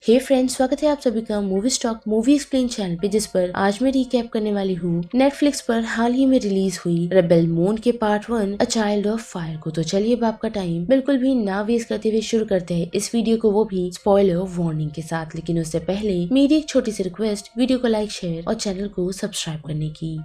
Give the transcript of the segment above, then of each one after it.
हे friends, स्वागत है आप सभी का movie stock movie explain channel पे, जिस पर आज मैं रिकैप करने वाली हूँ नेटफ्लिक्स पर हाल ही में रिलीज हुई रेबेल मून के part 1 a child of fire को। तो चलिए अब आपका टाइम बिल्कुल भी ना वेस्ट करते हुए शुरू करते हैं इस वीडियो को, वो भी स्पॉइलर वार्निंग के साथ। लेकिन उससे पहले मेरी एक छोटी सी रिक्वेस्ट, वीडियो को लाइक, शेयर और चैनल को सब्सक्राइब करने की।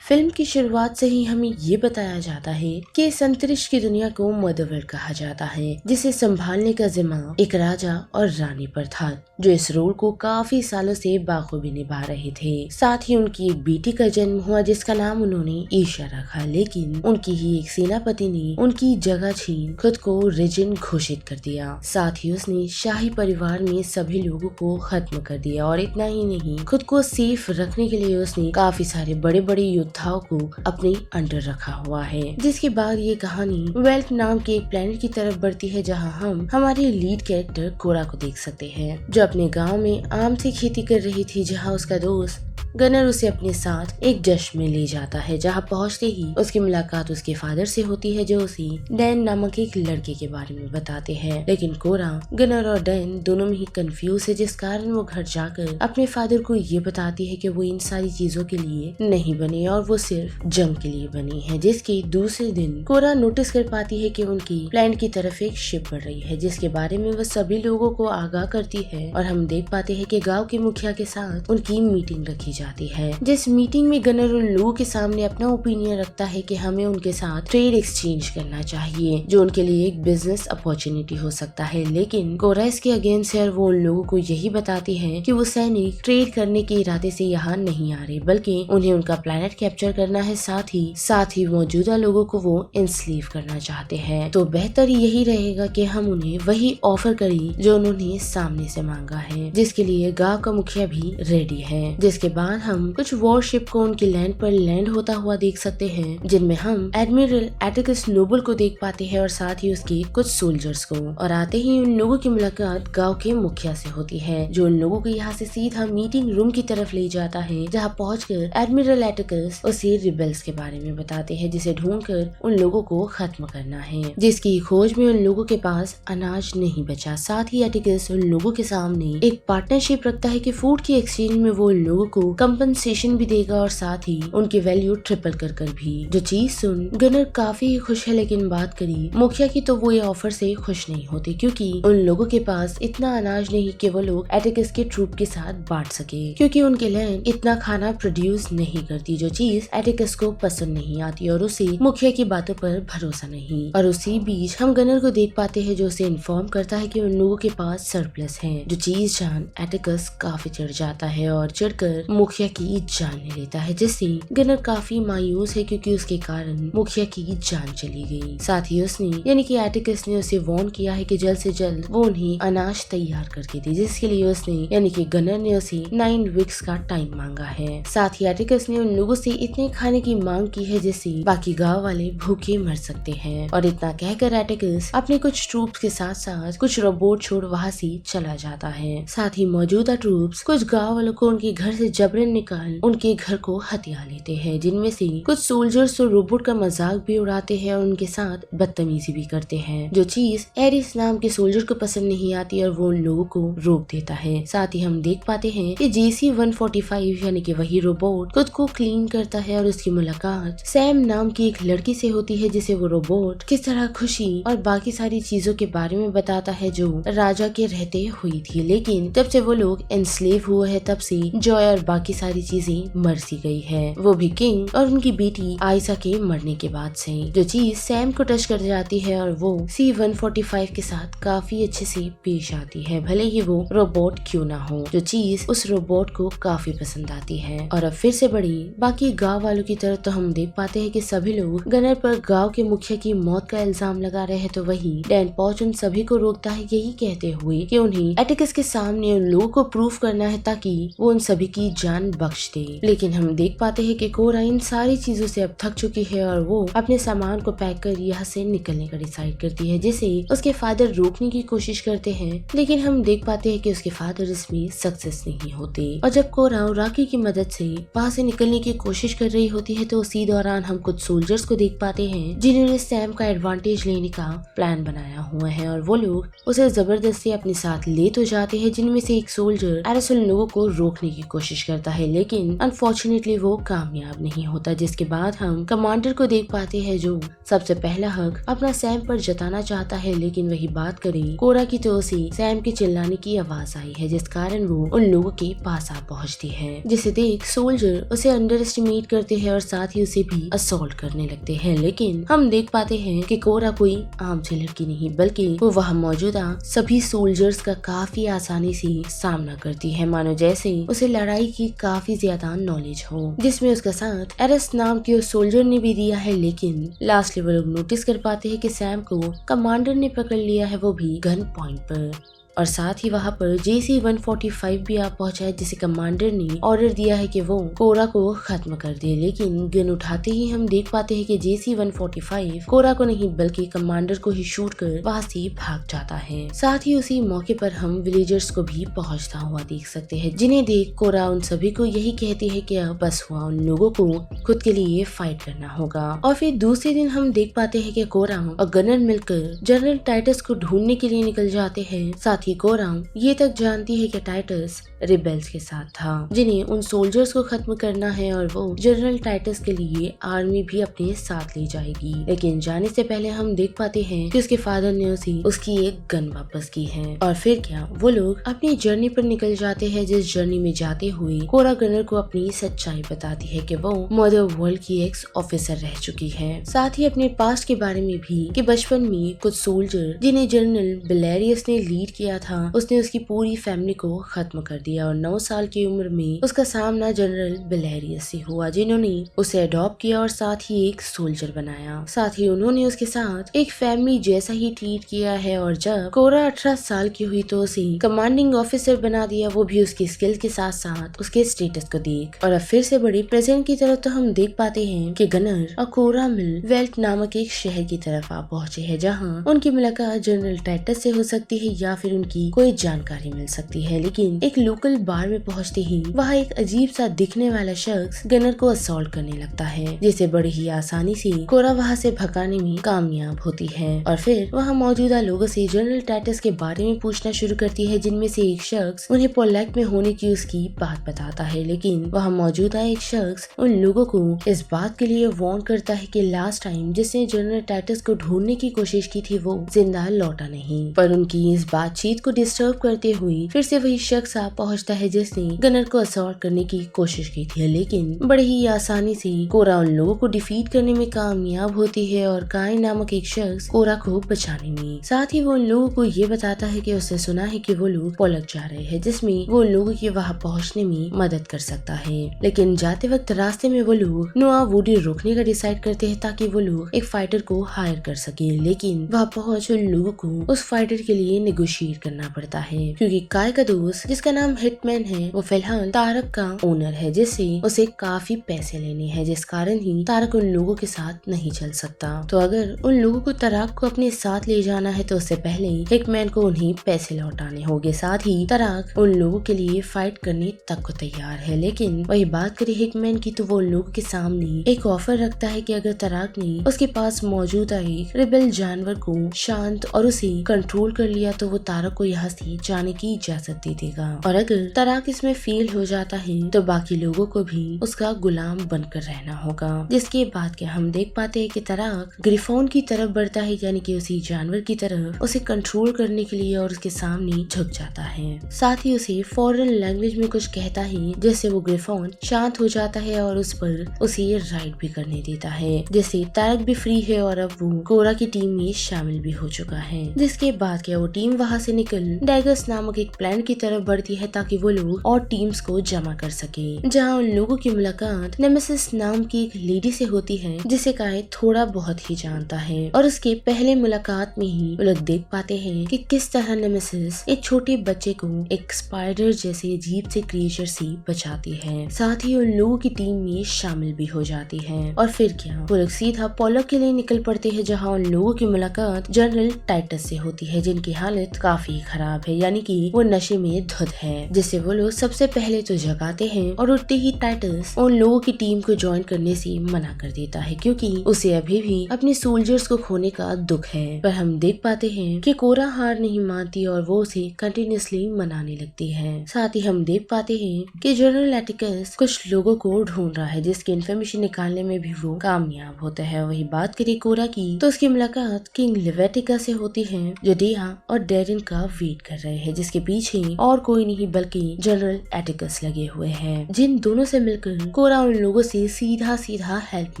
फिल्म की शुरुआत से ही हमें ये बताया जाता है कि इस अंतरिक्ष की दुनिया को मदरवर्ल्ड कहा जाता है, जिसे संभालने का जिम्मा एक राजा और रानी पर था, जो इस रोल को काफी सालों से बाखूबी निभा रहे थे। साथ ही उनकी एक बेटी का जन्म हुआ जिसका नाम उन्होंने ईशा रखा, लेकिन उनकी ही एक सेनापति ने उनकी जगह छीन खुद को रेजेंट घोषित कर दिया। साथ ही उसने शाही परिवार में सभी लोगों को खत्म कर दिया, और इतना ही नहीं, खुद को सेफ रखने के लिए उसने काफी सारे बड़े बड़े योद्धाओं को अपने अंडर रखा हुआ है। जिसके बाद ये कहानी वेल्थ नाम के एक प्लेनेट की तरफ बढ़ती है, जहां हम हमारे लीड कैरेक्टर कोरा को देख सकते हैं, जो अपने गांव में आम से खेती कर रही थी, जहां उसका दोस्त गनर उसे अपने साथ एक जश्न में ले जाता है। जहां पहुंचते ही उसकी मुलाकात उसके फादर से होती है, जो उसे डैन नामक एक लड़के के बारे में बताते हैं। लेकिन कोरा, गनर और डैन दोनों में ही कंफ्यूज है, जिस कारण वो घर जाकर अपने फादर को ये बताती है कि वो इन सारी चीजों के लिए नहीं बनी और वो सिर्फ जंग के लिए बनी है। जिसके दूसरे दिन कोरा नोटिस कर पाती है कि उनकी प्लेनेट की तरफ एक शिप बढ़ रही है, जिसके बारे में वो सभी लोगों को आगाह करती है। और हम देख पाते हैं कि गाँव के मुखिया के साथ उनकी मीटिंग रखी जाती है, जिस मीटिंग में गनर उन लोगों के सामने अपना ओपिनियन रखता है कि हमें उनके साथ ट्रेड एक्सचेंज करना चाहिए, जो उनके लिए एक बिजनेस अपॉर्चुनिटी हो सकता है। लेकिन कोरा इसके अगेंस्ट है और वो उन लोगों को यही बताती है कि वो सैनिक ट्रेड करने के इरादे से यहाँ नहीं आ रहे, बल्कि उन्हें उनका प्लेनेट कैप्चर करना है। साथ ही मौजूदा लोगों को वो इंस्लीव करना चाहते हैं। तो बेहतर यही रहेगा कि हम उन्हें वही ऑफर करें जो उन्होंने सामने से मांगा है, जिसके लिए गांव का मुखिया भी रेडी है। जिसके बाद हम कुछ वॉरशिप को उनकी लैंड पर लैंड होता हुआ देख सकते हैं, जिनमें हम एडमिरल एटिकस नोबल को देख पाते हैं और साथ ही उसके कुछ सोल्जर्स को। और आते ही उन लोगों की मुलाकात गांव के मुखिया से होती है, जो उन लोगों को यहाँ से सीधा मीटिंग रूम की तरफ ले जाता है, जहाँ पहुंचकर एडमिरल एटिकस उसे रिबेल्स के बारे में बताते हैं, जिसे ढूंढकर उन लोगों को खत्म करना है, जिसकी खोज में उन लोगों के पास अनाज नहीं बचा। साथ ही एटिकस उन लोगों के सामने एक पार्टनरशिप रखता है कि फूड की एक्सचेंज में वो उन लोगों को कंपनसेशन भी देगा और साथ ही उनकी वैल्यू ट्रिपल कर भी। जो चीज सुन गनर काफी खुश है, लेकिन बात करी मुखिया की तो वो ये ऑफर से खुश नहीं होते, क्योंकि उन लोगों के पास इतना अनाज नहीं कि वो लोग एटिकस के ट्रूप के साथ बांट सके, क्योंकि उनके लैंड इतना खाना प्रोड्यूस नहीं करती, जो चीज एटिकस को पसंद नहीं आती और उसे मुखिया की बातों पर भरोसा नहीं। और उसी बीच हम गनर को देख पाते हैं, जो उसे इन्फॉर्म करता है कि उन लोगों के पास सरप्लस है। जो चीज जान एटिकस काफी चिढ़ जाता है और चिढ़कर मुखिया की जान ले लेता है, जिससे गनर काफी मायूस है, क्योंकि उसके कारण मुखिया की जान चली गई। साथ ही उसने यानी कि एटिकस ने उसे वार्न किया है कि जल्द से जल्द वो उन्हें अनाज तैयार करके दे, जिसके लिए उसने यानी कि गनर ने उसे 9 वीक्स का टाइम मांगा है। साथ ही एटिकस ने उन लोगों से इतने खाने की मांग की है जिससे बाकी गाँव वाले भूखे मर सकते हैं। और इतना कहकर एटिकस अपने कुछ ट्रूप्स के साथ साथ कुछ रोबोट छोड़ वहाँ से चला जाता है। साथ ही मौजूदा ट्रूप्स कुछ गाँव वालों को उनके घर से जबरन निकाल उनके घर को हथिया लेते हैं, जिनमें से कुछ सोल्जर्स तो रोबोट का मजाक भी उड़ाते हैं और उनके साथ बदतमीजी भी करते हैं। जो चीज एरिस नाम के सोल्जर को पसंद नहीं आती और वो उन लोगों को रोक देता है। साथ ही हम देख पाते हैं कि JC-145 यानी कि वही रोबोट खुद को क्लीन करता है और उसकी मुलाकात सैम नाम की एक लड़की से होती है, जिसे वो रोबोट किस तरह खुशी और बाकी सारी चीजों के बारे में बताता है जो राजा के रहते हुई थी। लेकिन जब से वो लोग एनस्लेव हुए हैं, तब से जॉय और बाकी सारी चीजें मर सी गई है, वो भी किंग और उनकी बेटी आयसा के मरने के बाद से। जो चीज सैम को टच कर जाती है और वो C-145 के साथ काफी अच्छे से पेश आती है, भले ही वो रोबोट क्यों ना हो। जो चीज उस रोबोट को काफी पसंद आती है। और अब फिर से बड़ी बाकी गाँव वालों की तरफ तो हम देख पाते हैं कि सभी लोग गनर पर गाँव के मुखिया की मौत का इल्जाम लगा रहे हैं, तो वही डैन पॉच उन सभी को रोकता है, यही कहते हुए कि उन्हें एटिकस के सामने उन लोगों को प्रूफ करना है ताकि वो उन सभी की जान जान बख्श दे। लेकिन हम देख पाते हैं कि कोरा इन सारी चीजों से अब थक चुकी है और वो अपने सामान को पैक कर यहाँ से निकलने का डिसाइड करती है, जिसे उसके फादर रोकने की कोशिश करते हैं। लेकिन हम देख पाते हैं कि उसके फादर इसमें सक्सेस नहीं होते और जब कोरा राकी की मदद से वहाँ से निकलने की कोशिश कर रही होती है तो उसी दौरान हम कुछ सोल्जर्स को देख पाते हैं जिन्होंने सैम का एडवांटेज लेने का प्लान बनाया हुआ है और वो लोग उसे जबरदस्ती अपने साथ ले तो जाते हैं, जिनमें से एक सोल्जर एरिस उन लोगों को रोकने की कोशिश करता है लेकिन अनफॉर्चुनेटली वो कामयाब नहीं होता। जिसके बाद हम कमांडर को देख पाते हैं जो सबसे पहला हक अपना सैम पर जताना चाहता है, लेकिन वही बात करें कोरा की तो उसे सैम के चिल्लाने की आवाज आई है जिस कारण वो उन लोगों के पास आ पहुंचती है, जिसे देख सोल्जर उसे अंडर एस्टिमेट करते हैं और साथ ही उसे भी असॉल्ट करने लगते हैं। लेकिन हम देख पाते हैं कि कोरा कोई आम सी लड़की नहीं बल्कि वो वहाँ मौजूदा सभी सोल्जर्स का काफी आसानी से सामना करती है, मानो जैसे उसे लड़ाई की काफी ज्यादा नॉलेज हो, जिसमें उसका साथ एरिस नाम के उस सोल्जर ने भी दिया है। लेकिन लास्टली वो लोग नोटिस कर पाते हैं कि सैम को कमांडर ने पकड़ लिया है, वो भी गन पॉइंट पर, और साथ ही वहाँ पर JC-145 भी आ पहुंचा है जिसे कमांडर ने ऑर्डर दिया है कि वो कोरा को खत्म कर दे। लेकिन गन उठाते ही हम देख पाते हैं कि JC-145 कोरा को नहीं बल्कि कमांडर को ही शूट कर वहाँ से भाग जाता है। साथ ही उसी मौके पर हम विलेजर्स को भी पहुंचता हुआ देख सकते हैं, जिन्हें देख कोरा उन सभी को यही कहती है कि अब बस हुआ, उन लोगों को खुद के लिए फाइट करना होगा। और फिर दूसरे दिन हम देख पाते हैं कि कोरा और गनर मिलकर जनरल टाइटस को ढूंढने के लिए निकल जाते हैं। साथ ही कोरा ये तक जानती है कि टाइटस रिबेल्स के साथ था जिन्हें उन सोल्जर्स को खत्म करना है और वो जनरल टाइटस के लिए आर्मी भी अपने साथ ले जाएगी। लेकिन जाने से पहले हम देख पाते हैं कि उसके फादर ने उसे उसकी एक गन वापस की है। और फिर क्या वो लोग अपनी जर्नी पर निकल जाते हैं, जिस जर्नी में जाते हुए कोरा गनर को अपनी सच्चाई बताती है कि वो मदर वर्ल्ड की एक्स ऑफिसर रह चुकी है। साथ ही अपने पास्ट के बारे में भी कि बचपन में कुछ सोल्जर जिन्हें जनरल बेलेरियस ने लीड किया था उसने उसकी पूरी फैमिली को खत्म कर दिया और 9 साल की उम्र में उसका सामना जनरल बेलेरियस से हुआ, जिन्होंने उसे अडॉप्ट किया और साथ ही एक सोल्जर बनाया। साथ ही उन्होंने उसके साथ एक फैमिली जैसा ही ट्रीट किया है और जब कोरा 18 साल की हुई तो उसे कमांडिंग ऑफिसर बना दिया, वो भी उसकी स्किल के साथ साथ उसके स्टेटस को देख। और अब फिर से बड़ी प्रेजेंट की तरफ तो हम देख पाते हैं कि गनर और कोरा मिल वेल्ट नामक एक शहर की तरफ आ पहुंचे हैं, जहाँ उनकी मुलाकात जनरल टाइटस से हो सकती है या फिर उनकी कोई जानकारी मिल सकती है। लेकिन एक लोकल बार में पहुंचते ही वहाँ एक अजीब सा दिखने वाला शख्स गनर को असॉल्ट करने लगता है, जिसे बड़ी ही आसानी से कोरा वहाँ से भगाने में कामयाब होती है। और फिर वहाँ मौजूदा लोगों से जनरल टाइटस के बारे में पूछना शुरू करती है, जिनमें से एक शख्स उन्हें पोलैक में होने की उसकी बात बताता है। लेकिन वहाँ मौजूदा एक शख्स उन लोगों को इस बात के लिए वार्न करता है कि लास्ट टाइम जिसने जनरल टाइटस को ढूंढने की कोशिश की थी वो जिंदा लौटा नहीं। पर उनकी इस बातचीत को डिस्टर्ब करते हुए फिर से वही शख्स आ पहुंचता है जिसने गनर को असॉल्ट करने की कोशिश की थी। लेकिन बड़े ही आसानी से कोरा उन लोगों को डिफीट करने में कामयाब होती है और काई नामक एक शख्स कोरा को बचाने में। साथ ही वो उन लोगों को ये बताता है कि उसने सुना है कि वो लोग पोलक जा रहे हैं, जिसमें वो उन लोगों के वहाँ पहुँचने में मदद कर सकता है। लेकिन जाते वक्त रास्ते में वो लोग नोआ वुडी रोकने का डिसाइड करते हैं ताकि वो लोग एक फाइटर को हायर कर सके। लेकिन वहाँ पहुँच उन लोगों को उस फाइटर के लिए नेगोशिएट करना पड़ता है, क्योंकि काय का दोस्त जिसका नाम हिटमैन है वो फिलहाल तारक का ओनर है, जिससे उसे काफी पैसे लेने हैं, जिस कारण ही तारक उन लोगों के साथ नहीं चल सकता। तो अगर उन लोगों को तारक को अपने साथ ले जाना है तो उससे पहले हिटमैन को उन्हें पैसे लौटाने होंगे। साथ ही तारक उन लोगों के लिए फाइट करने तक को तैयार है। लेकिन वही बात करें हिटमैन की तो वो उन लोगों के सामने एक ऑफर रखता है कि अगर तारक ने उसके पास मौजूदा एक रिबेल जानवर को शांत और उसे कंट्रोल कर लिया तो वो तारक को यहाँ से जाने की इजाजत दे देगा, और अगर तारक इसमें फेल हो जाता है तो बाकी लोगों को भी उसका गुलाम बनकर रहना होगा। जिसके बाद क्या हम देख पाते हैं कि तारक ग्रिफोन की तरफ बढ़ता है, यानी कि उसी जानवर की तरफ उसे कंट्रोल करने के लिए, और उसके सामने झुक जाता है। साथ ही उसे फॉरेन लैंग्वेज में कुछ कहता है, जिससे वो ग्रिफोन शांत हो जाता है और उस पर उसे राइड भी करने देता है, जिससे तारक भी फ्री है और अब वो कोरा की टीम में शामिल भी हो चुका है। जिसके बाद क्या वो टीम वहाँ से निकल डैगर्स नामक एक प्लान की तरफ बढ़ती है ताकि वो लोग और टीम्स को जमा कर सके, जहाँ उन लोगों की मुलाकात नेमेसिस नाम की एक लेडी से होती है जिसे काय थोड़ा बहुत ही जानता है। और उसके पहले मुलाकात में ही वो लोग देख पाते हैं कि किस तरह नेमेसिस एक छोटे बच्चे को एक स्पाइडर जैसे अजीब से क्रिएचर से बचाती है, साथ ही उन लोगों की टीम में शामिल भी हो जाती है। और फिर क्या, वो लोग सीधा पोलक के लिए निकल पड़ते हैं, जहाँ उन लोगों की मुलाकात जनरल टाइटस से होती है जिनकी हालत काफी खराब है, यानी कि वो नशे में धुत है, जिससे वो लोग सबसे पहले तो जगाते हैं। और उठते ही टाइटस उन लोगों की टीम को ज्वाइन करने से मना कर देता है क्योंकि उसे अभी भी अपने सोल्जर्स को खोने का दुख है। पर हम देख पाते हैं कि कोरा हार नहीं मानती और वो उसे कंटिन्यूसली मनाने लगती है। साथ ही हम देख पाते हैं कि जनरल एटिकस कुछ लोगों को ढूंढ रहा है जिसकी इन्फॉर्मेशन निकालने में भी वो कामयाब होता है। वही बात करें कोरा की तो उसकी मुलाकात किंग लेवेटिका से होती है जो डेया और डेरिन का वेट कर रहे हैं, जिसके पीछे और कोई नहीं बल्कि जनरल एटिकस लगे हुए हैं, जिन दोनों से मिलकर कोरा उन लोगों से सीधा सीधा हेल्प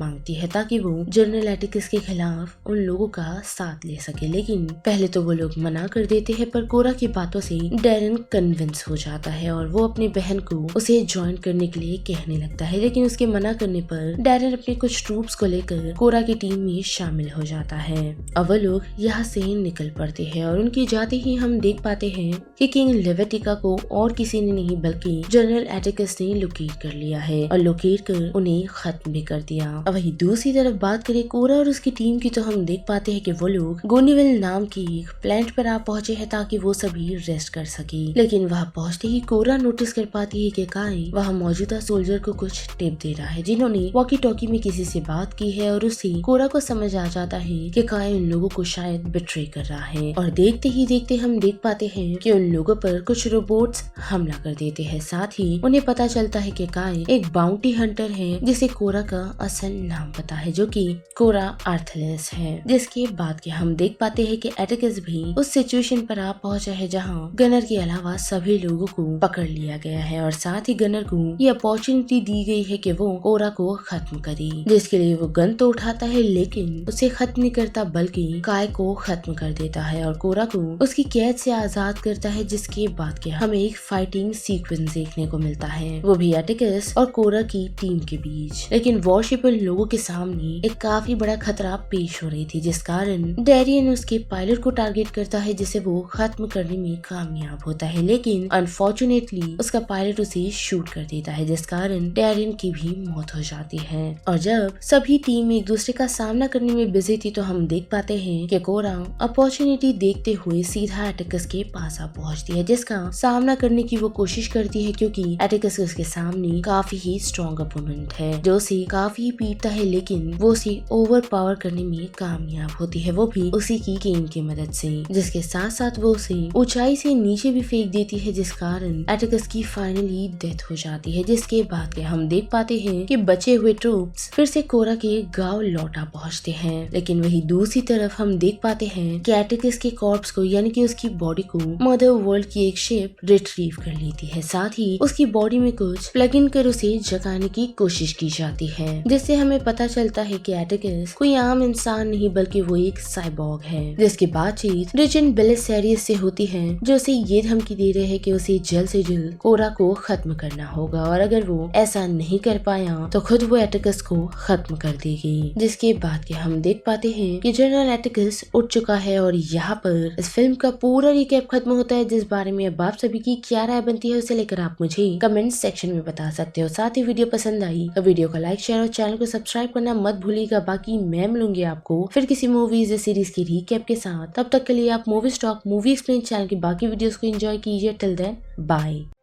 मांगती है ताकि वो जनरल एटिकस के खिलाफ उन लोगों का साथ ले सके। लेकिन पहले तो वो लोग मना कर देते हैं, पर कोरा की बातों से डेरिन कन्विंस हो जाता है और वो अपनी बहन को उसे ज्वाइन करने के लिए कहने लगता है। लेकिन उसके मना करने पर डेरिन अपने कुछ ट्रूप्स को लेकर कोरा की टीम में शामिल हो जाता है। अब वो लोग यहाँ से निकल पड़ते हैं और उनके जाते ही हम देख पाते हैं कि किंग लेवेटिका को और किसी ने नहीं बल्कि जनरल एटिकस ने लोकेट कर लिया है और लोकेट कर उन्हें खत्म भी कर दिया। अब वही दूसरी तरफ बात करें कोरा और उसकी टीम की तो हम देख पाते हैं कि वो लोग गोनीविल नाम की एक प्लेनेट पर आ पहुंचे हैं ताकि वो सभी रेस्ट कर सके। लेकिन वहाँ पहुंचते ही कोरा नोटिस कर पाती है कि काय वहाँ मौजूदा सोल्जर को कुछ टिप दे रहा है जिन्होंने वॉकी टॉकी में किसी से बात की है और उससे कोरा को समझ आ जाता है कि काय उन लोगों को शायद बिट्रे कर रहा है। और देखते ही देखते हम देख पाते हैं कि उन लोगों पर कुछ रोबोट्स हमला कर देते हैं। साथ ही उन्हें पता चलता है कि काय एक बाउंटी हंटर है जिसे कोरा का असल नाम पता है जो कि कोरा आर्थलेस है। जिसके बाद के हम देख पाते हैं कि एटिकस भी उस सिचुएशन पर आ पहुंचा है जहां गनर के अलावा सभी लोगों को पकड़ लिया गया है और साथ ही गनर को ये अपॉर्चुनिटी दी गई है कि वो कोरा को खत्म करे, जिसके लिए वो गन तो उठाता है लेकिन उसे खत्म नहीं करता बल्कि काय को खत्म कर देता है और कोरा को उसकी कैद से आजाद करता है। जिसके बाद के हमें एक फाइटिंग सीक्वेंस देखने को मिलता है, वो भी एटिकस और कोरा की टीम के बीच। लेकिन वॉरशिप लोगों के सामने एक काफी बड़ा खतरा पेश हो रही थी जिस कारण डेरियन उसके पायलट को टारगेट करता है जिसे वो खत्म करने में कामयाब होता है। लेकिन अनफॉर्चुनेटली उसका पायलट उसे शूट कर देता है जिस कारण डेरियन की भी मौत हो जाती है। और जब सभी टीम एक दूसरे का सामना करने में बिजी थी तो हम देख पाते हैं कि कोरा अपॉर्चुनिटी देखते हुए सीधा एटिकस के पास आ पहुंचती है जिसका सामना करने की वो कोशिश करती है क्योंकि एटिकस उसके सामने काफी ही स्ट्रॉन्ग अपोनेंट है जो उसे काफी पीटता है, लेकिन वो उसे ओवर पावर करने में कामयाब होती है, वो भी उसी की केन की मदद से, जिसके साथ साथ वो उसे ऊंचाई से नीचे भी फेंक देती है जिस कारण एटिकस की फाइनली डेथ हो जाती है। जिसके बाद हम देख पाते हैं कि बचे हुए ट्रूप्स फिर से कोरा के गांव लौटा पहुंचते हैं। लेकिन वही दूसरी तरफ हम देख पाते हैं कि एटिकस के कॉर्प्स को यानी कि उसकी बॉडी को मदर वर्ल्ड की एक शिप रिट्रीव कर लेती है। साथ ही उसकी बॉडी में कुछ प्लग इन कर उसे जगाने की कोशिश की जाती है, जिससे हमें पता चलता है कि एटिकस कोई आम इंसान नहीं बल्कि वो एक साइबॉर्ग है। जिसकी बातचीत रिजन बेलिसेरियस से होती है जो उसे ये धमकी दे रहे हैं कि उसे जल्द से जल्द कोरा को खत्म करना होगा और अगर वो ऐसा नहीं कर पाया तो खुद वो एटिकस को खत्म कर देगी। जिसके बाद के हम देख पाते हैं कि जनरल एटिकस उठ चुका है और यहाँ पर इस फिल्म का पूरा रिकैप खत्म होता है, जिस बारे में अब आप सभी की क्या राय बनती है उसे लेकर आप मुझे कमेंट सेक्शन में बता सकते हो। साथ ही वीडियो पसंद आई तो वीडियो को लाइक शेयर और चैनल को सब्सक्राइब करना मत भूलिएगा। बाकी मैं मिलूंगी आपको फिर किसी मूवीज या सीरीज की रिकैप के साथ। तब तक के लिए आप movie stock movie explain channel की बाकी वीडियोस को एंजॉय कीजिए। Till then bye.